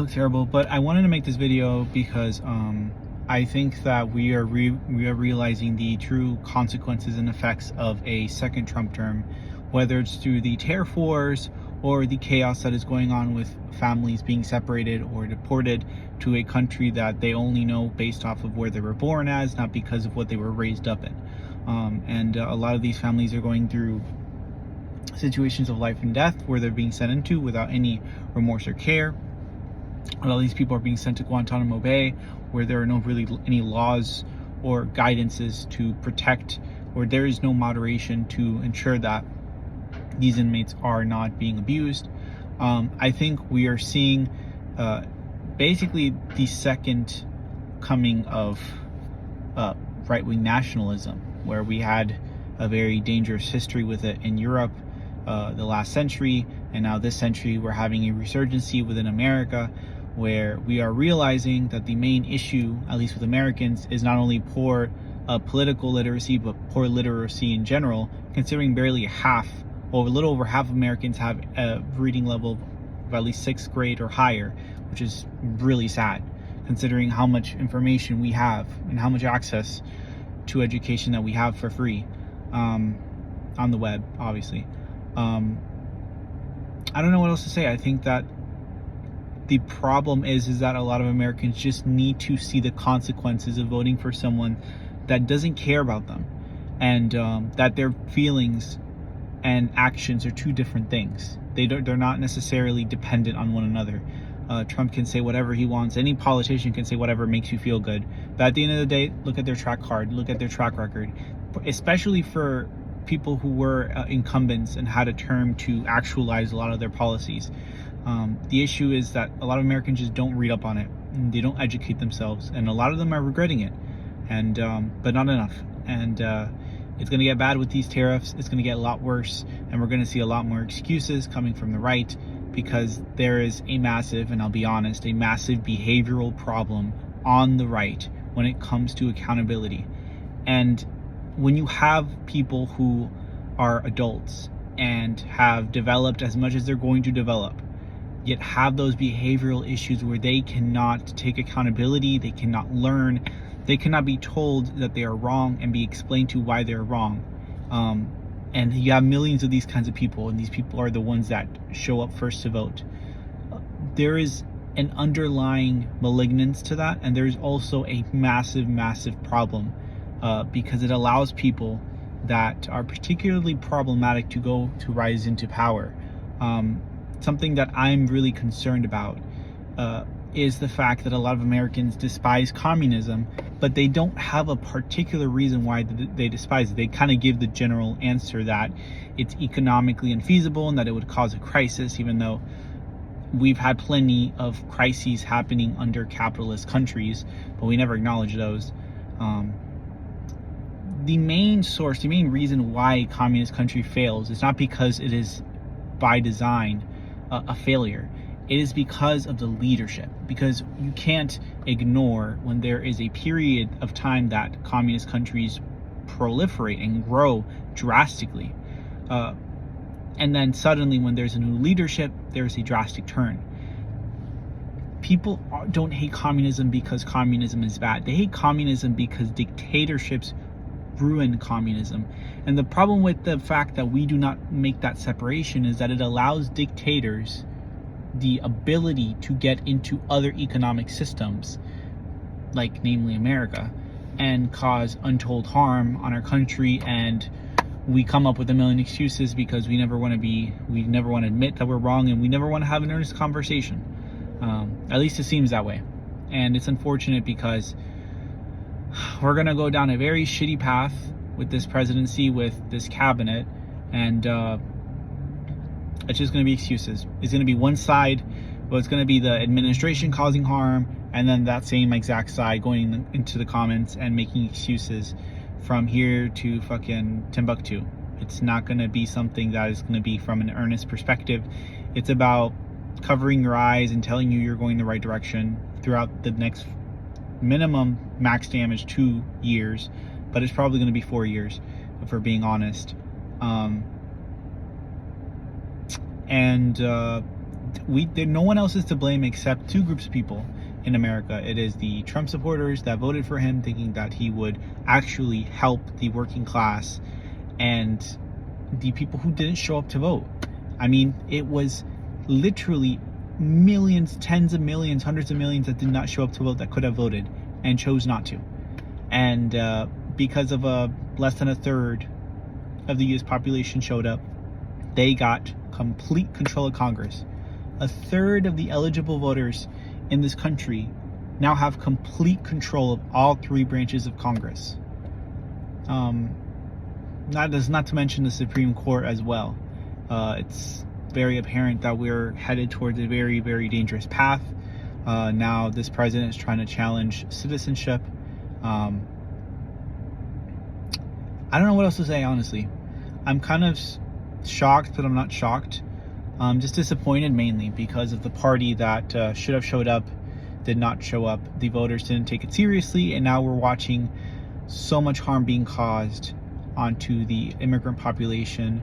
look terrible, but I wanted to make this video because I think that we are realizing the true consequences and effects of a second Trump term, whether it's through the tariff wars or the chaos that is going on with families being separated or deported to a country that they only know based off of where they were born as, not because of what they were raised up in. A lot of these families are going through situations of life and death where they're being sent into without any remorse or care. A lot of these people are being sent to Guantanamo Bay, where there are no really any laws or guidances to protect, or there is no moderation to ensure that these inmates are not being abused. I think we are seeing basically the second coming of right-wing nationalism, where we had a very dangerous history with it in Europe the last century, and now this century we're having a resurgency within America, where we are realizing that the main issue, at least with Americans, is not only poor political literacy, but poor literacy in general, considering barely half, or a little over half of Americans have a reading level of at least 6th grade or higher, which is really sad, considering how much information we have and how much access to education that we have for free on the web, obviously. I don't know what else to say. I think that the problem is that a lot of Americans just need to see the consequences of voting for someone that doesn't care about them, and that their feelings and actions are two different things. They're not necessarily dependent on one another. Trump can say whatever he wants. Any politician can say whatever makes you feel good. But at the end of the day, look at their track record, especially for people who were incumbents and had a term to actualize a lot of their policies. The issue is that a lot of Americans just don't read up on it. They don't educate themselves, and a lot of them are regretting it, and but not enough. And it's going to get bad with these tariffs. It's going to get a lot worse, and we're going to see a lot more excuses coming from the right, because there is a massive, and I'll be honest, a massive behavioral problem on the right when it comes to accountability. And when you have people who are adults and have developed as much as they're going to develop, yet have those behavioral issues where they cannot take accountability, they cannot learn, they cannot be told that they are wrong and be explained to why they're wrong. And you have millions of these kinds of people, and these people are the ones that show up first to vote. There is an underlying malignance to that, and there's also a massive, massive problem because it allows people that are particularly problematic to rise into power. Something that I'm really concerned about is the fact that a lot of Americans despise communism, but they don't have a particular reason why they despise it. They kind of give the general answer that it's economically unfeasible and that it would cause a crisis, even though we've had plenty of crises happening under capitalist countries, but we never acknowledge those. The main reason why a communist country fails is not because it is by design a failure. It is because of the leadership, because you can't ignore when there is a period of time that communist countries proliferate and grow drastically. And then suddenly when there's a new leadership, there's a drastic turn. People don't hate communism because communism is bad. They hate communism because dictatorships ruin communism. And the problem with the fact that we do not make that separation is that it allows dictators the ability to get into other economic systems, like namely America, and cause untold harm on our country. And we come up with a million excuses because we never want to admit that we're wrong, and we never want to have an earnest conversation. At least it seems that way. And it's unfortunate because we're going to go down a very shitty path with this presidency, with this cabinet, and it's just going to be excuses. It's going to be one side, but it's going to be the administration causing harm, and then that same exact side going into the comments and making excuses from here to fucking Timbuktu. It's not going to be something that is going to be from an earnest perspective. It's about covering your eyes and telling you you're going the right direction throughout the next minimum max damage 2 years, but it's probably going to be 4 years if we're being honest. no one else is to blame except two groups of people in America. It is the Trump supporters that voted for him thinking that he would actually help the working class, and the people who didn't show up to vote. I mean, it was literally millions, tens of millions, hundreds of millions that did not show up to vote that could have voted and chose not to. And because of less than a third of the US population showed up, they got complete control of Congress. A third of the eligible voters in this country now have complete control of all three branches of Congress. Not to mention the Supreme Court as well. It's very apparent that we're headed towards a very, very dangerous path. Now this president is trying to challenge citizenship. I don't know what else to say, honestly. I'm kind of shocked, but I'm not shocked. I'm just disappointed, mainly because of the party that should have showed up did not show up. The voters didn't take it seriously, and now we're watching so much harm being caused onto the immigrant population,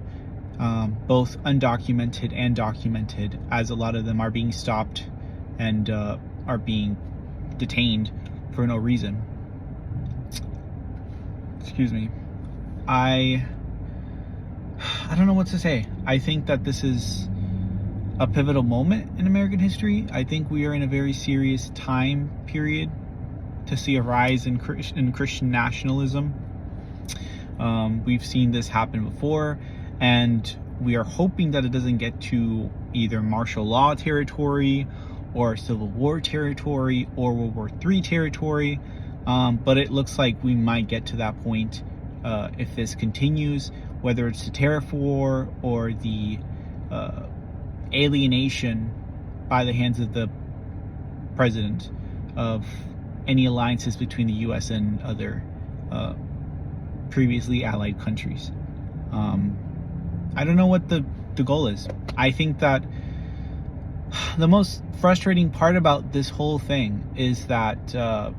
both undocumented and documented, as a lot of them are being stopped and are being detained for no reason. Excuse me. I don't know what to say. I think that this is a pivotal moment in American history. I think we are in a very serious time period to see a rise in Christian nationalism. We've seen this happen before, and we are hoping that it doesn't get to either martial law territory or Civil War territory or World War III territory. But it looks like we might get to that point if this continues, whether it's the tariff war or the alienation by the hands of the president of any alliances between the US and other previously allied countries. I don't know what the goal is. I think that the most frustrating part about this whole thing is that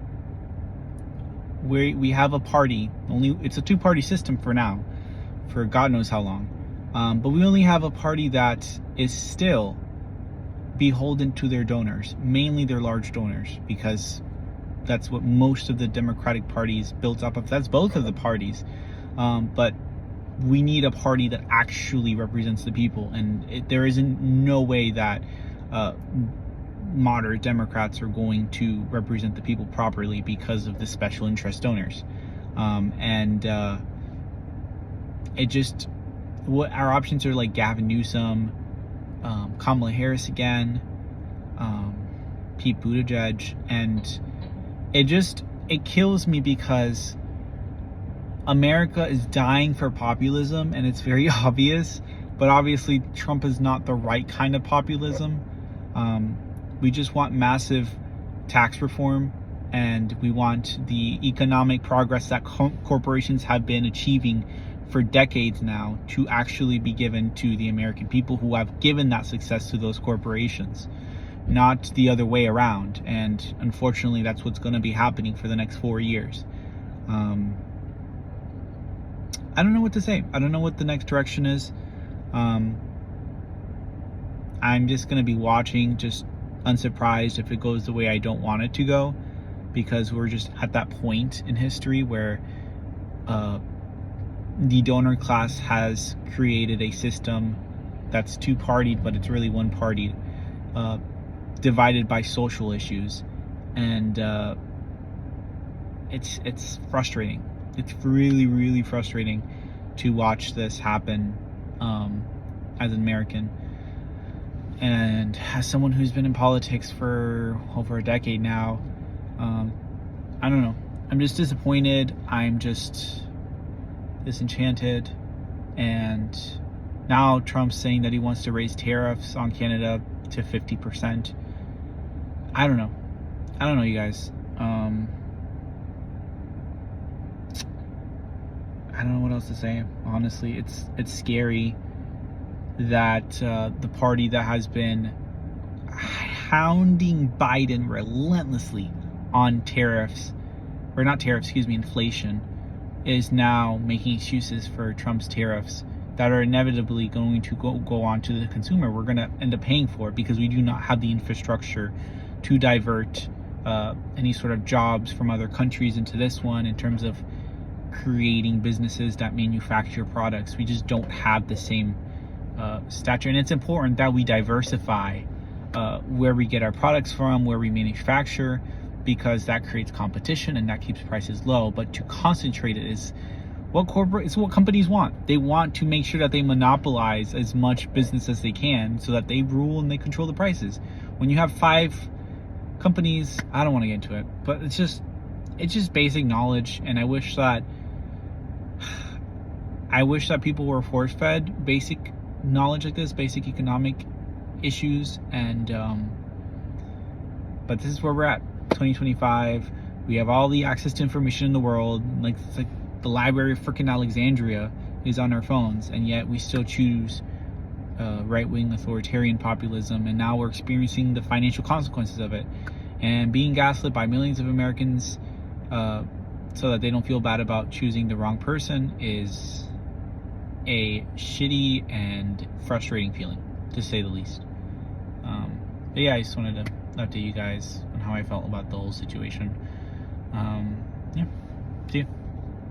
we have a party, it's a two-party system for now, for God knows how long. But we only have a party that is still beholden to their donors, mainly their large donors, because that's what most of the Democratic Party is built up of. That's both of the parties. But we need a party that actually represents the people, and there isn't no way that moderate Democrats are going to represent the people properly because of the special interest donors. What our options are, like Gavin Newsom, Kamala Harris again, Pete Buttigieg, and it kills me because America is dying for populism, and it's very obvious, but obviously Trump is not the right kind of populism. We just want massive tax reform, and we want the economic progress that corporations have been achieving for decades now to actually be given to the American people who have given that success to those corporations, not the other way around. And unfortunately, that's what's going to be happening for the next 4 years. I don't know what to say. I don't know what the next direction is. I'm just going to be watching, just unsurprised if it goes the way I don't want it to go, because we're just at that point in history where the donor class has created a system that's two-partied, but it's really one-partied, divided by social issues, and it's frustrating. It's really, really frustrating to watch this happen as an American, and as someone who's been in politics for over a decade now. I don't know. I'm just disappointed. I'm just disenchanted. And now Trump's saying that he wants to raise tariffs on Canada to 50%. I don't know, you guys. I don't know what else to say. Honestly, it's scary that the party that has been hounding Biden relentlessly on inflation, is now making excuses for Trump's tariffs that are inevitably going to go on to the consumer. We're going to end up paying for it because we do not have the infrastructure to divert any sort of jobs from other countries into this one in terms of creating businesses that manufacture products. We just don't have the same stature, and it's important that we diversify where we get our products from, where we manufacture, because that creates competition and that keeps prices low. But to concentrate it is what companies want. They want to make sure that they monopolize as much business as they can so that they rule and they control the prices. When you have 5 companies, I don't want to get into it, but it's just basic knowledge, and I wish that people were force-fed basic knowledge like this, basic economic issues, and but this is where we're at. 2025, we have all the access to information in the world. Like, it's like the Library of freaking Alexandria is on our phones, and yet we still choose right-wing authoritarian populism, and now we're experiencing the financial consequences of it, and being gaslit by millions of Americans so that they don't feel bad about choosing the wrong person is a shitty and frustrating feeling, to say the least. But yeah, I just wanted to update you guys on how I felt about the whole situation. Yeah, see you.